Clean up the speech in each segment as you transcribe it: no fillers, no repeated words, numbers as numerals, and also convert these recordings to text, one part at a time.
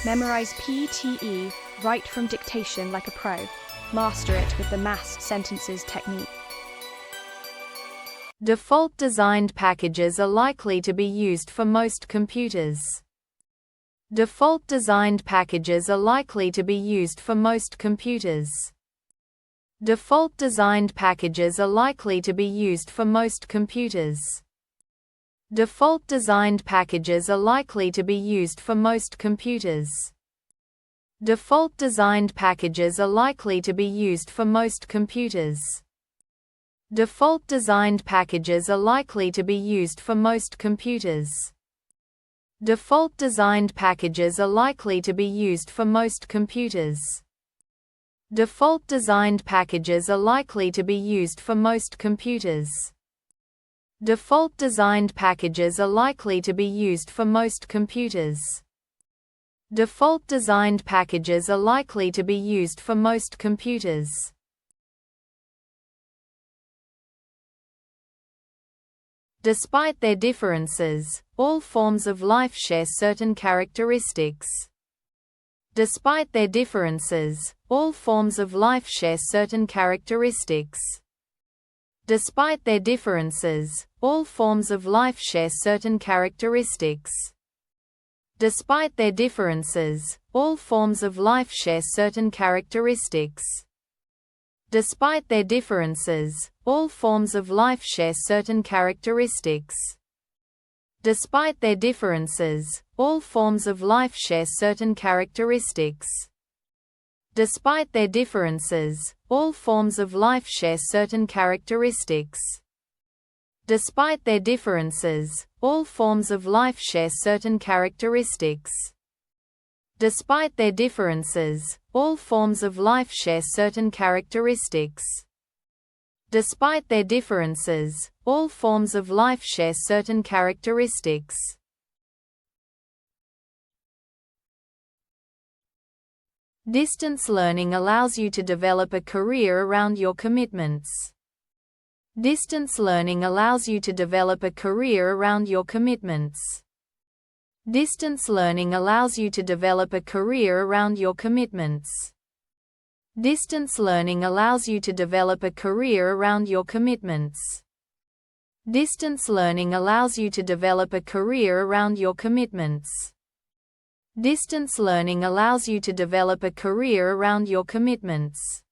Memorize PTE Write From Dictation like a pro. Master it with the mass sentences technique. Default designed packages are likely to be used for most computers. Default designed packages are likely to be used for most computers. Default designed packages are likely to be used for most computers. Default designed packages are likely to be used for most computers. Default designed packages are likely to be used for most computers. Default designed packages are likely to be used for most computers. Default designed packages are likely to be used for most computers. Default designed packages are likely to be used for most computers. Default designed packages are likely to be used for most computers. Default designed packages are likely to be used for most computers. Despite their differences, all forms of life share certain characteristics. Despite their differences, all forms of life share certain characteristics. Despite their differences, all forms of life share certain characteristics. Despite their differences, all forms of life share certain characteristics. Despite their differences, all forms of life share certain characteristics. Despite their differences, all forms of life share certain characteristics. Despite their differences, all forms of life share certain characteristics. Despite their differences, all forms of life share certain characteristics. Despite their differences, all forms of life share certain characteristics. Despite their differences, all forms of life share certain characteristics. Distance learning allows you to develop a career around your commitments. Distance learning allows you to develop a career around your commitments. Distance learning allows you to develop a career around your commitments. Distance learning allows you to develop a career around your commitments. Distance learning allows you to develop a career around your commitments. Distance learning allows you to develop a career around your commitments.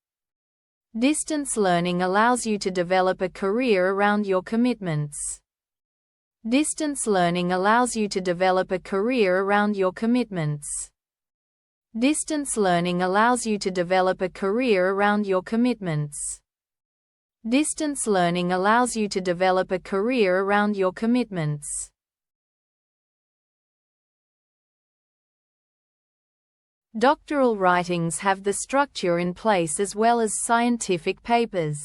Distance learning allows you to develop a career around your commitments. Distance learning allows you to develop a career around your commitments. Distance learning allows you to develop a career around your commitments. Distance learning allows you to develop a career around your commitments. Doctoral writings have the structure in place as well as scientific papers.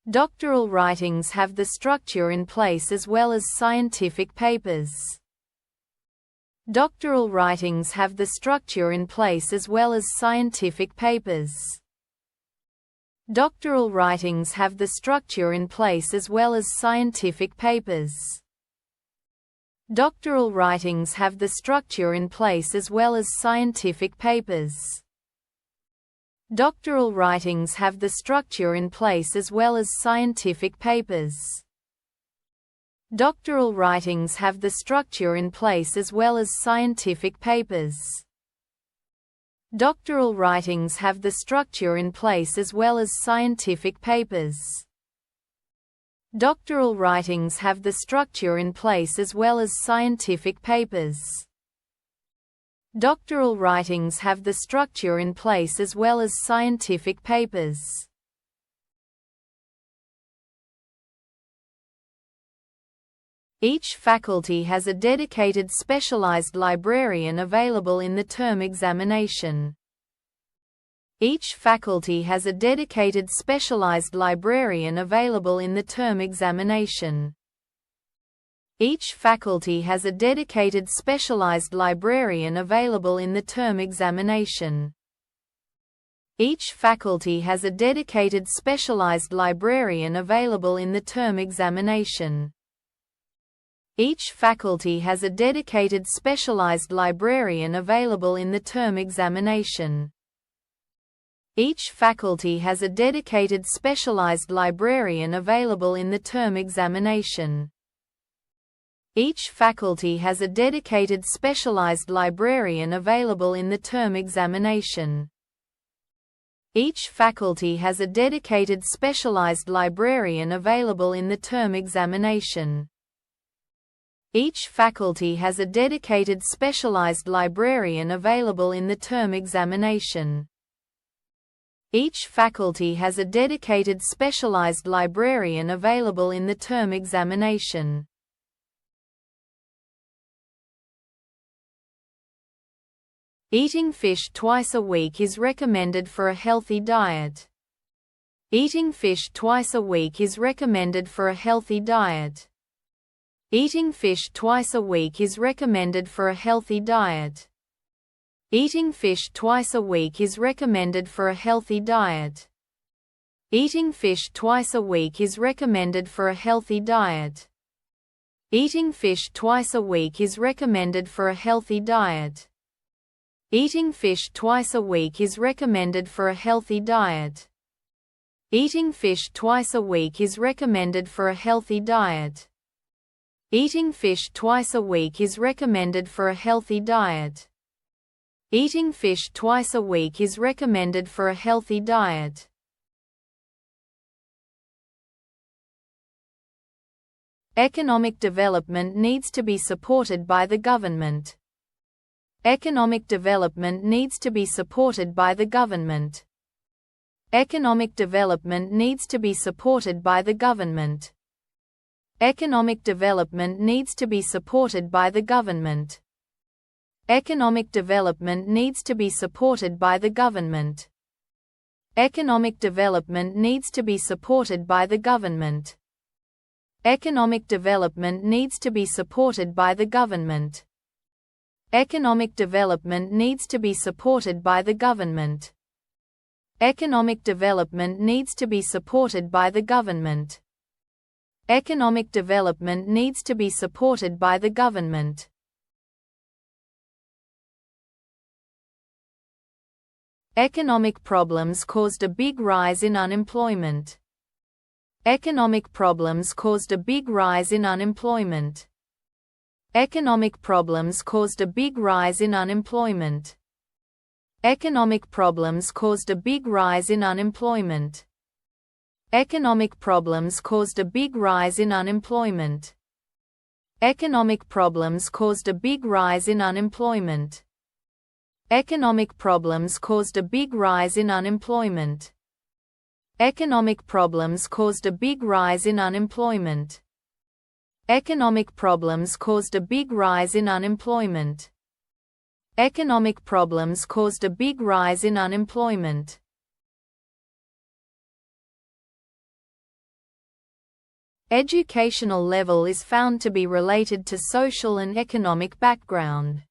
Doctoral writings have the structure in place as well as scientific papers. Doctoral writings have the structure in place as well as scientific papers. Doctoral writings have the structure in place as well as scientific papers. Doctoral writings have the structure in place as well as scientific papers. Doctoral writings have the structure in place as well as scientific papers. Doctoral writings have the structure in place as well as scientific papers. Doctoral writings have the structure in place as well as scientific papers. Doctoral writings have the structure in place as well as scientific papers. Doctoral writings have the structure in place as well as scientific papers. Each faculty has a dedicated specialized librarian available in the term examination. Each faculty has a dedicated specialized librarian available in the term examination. Each faculty has a dedicated specialized librarian available in the term examination. Each faculty has a dedicated specialized librarian available in the term examination. Each faculty has a dedicated specialized librarian available in the term examination. Each faculty has a dedicated specialized librarian available in the term examination. Each faculty has a dedicated specialized librarian available in the term examination. Each faculty has a dedicated specialized librarian available in the term examination. Each faculty has a dedicated specialized librarian available in the term examination. Each faculty has a dedicated specialized librarian available in the term examination. Eating fish twice a week is recommended for a healthy diet. Eating fish twice a week is recommended for a healthy diet. Eating fish twice a week is recommended for a healthy diet. Eating fish twice a week is recommended for a healthy diet. Eating fish twice a week is recommended for a healthy diet. Eating fish twice a week is recommended for a healthy diet. Eating fish twice a week is recommended for a healthy diet. Eating fish twice a week is recommended for a healthy diet. Eating fish twice a week is recommended for a healthy diet. Eating fish twice a week is recommended for a healthy diet. Economic development needs to be supported by the government. Economic development needs to be supported by the government. Economic development needs to be supported by the government. Economic development needs to be supported by the government. Economic development needs to be supported by the government. Economic development needs to be supported by the government. Economic development needs to be supported by the government. Economic development needs to be supported by the government. Economic development needs to be supported by the government. Economic development needs to be supported by the government. Economic problems caused a big rise in unemployment. Economic problems caused a big rise in unemployment. Economic problems caused a big rise in unemployment. Economic problems caused a big rise in unemployment. Economic problems caused a big rise in unemployment. Economic problems caused a big rise in unemployment. Economic problems caused a big rise in unemployment. Economic problems caused a big rise in unemployment. Economic problems caused a big rise in unemployment. Economic problems caused a big rise in unemployment. Educational level is found to be related to social and economic background.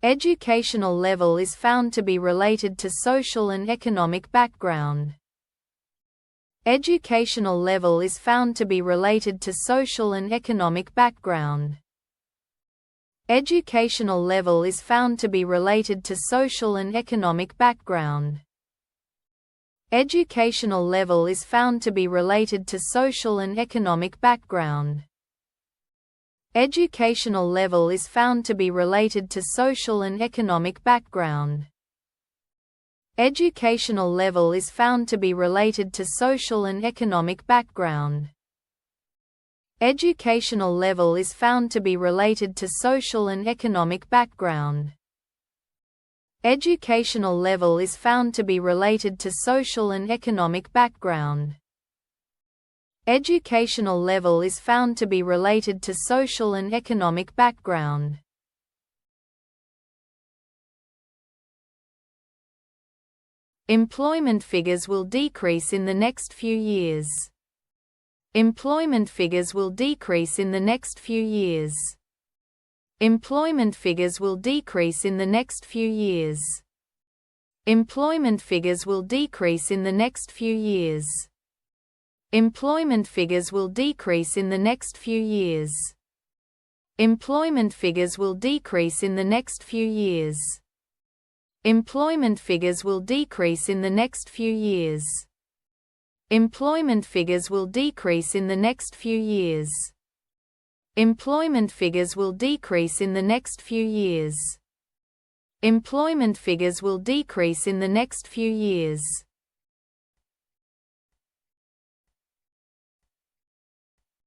Educational level is found to be related to social and economic background. Educational level is found to be related to social and economic background. Educational level is found to be related to social and economic background. Educational level is found to be related to social and economic background. Educational level is found to be related to social and economic background. Educational level is found to be related to social and economic background. Educational level is found to be related to social and economic background. Educational level is found to be related to social and economic background. Educational level is found to be related to social and economic background. Employment figures will decrease in the next few years. Employment figures will decrease in the next few years. Employment figures will decrease in the next few years. Employment figures will decrease in the next few years. Employment figures will decrease in the next few years. Employment figures will decrease in the next few years. Employment figures will decrease in the next few years. Employment figures will decrease in the next few years. Employment figures will decrease in the next few years. Employment figures will decrease in the next few years.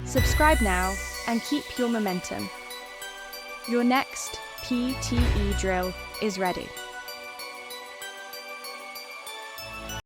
Subscribe now and keep your momentum. Your next PTE drill is ready.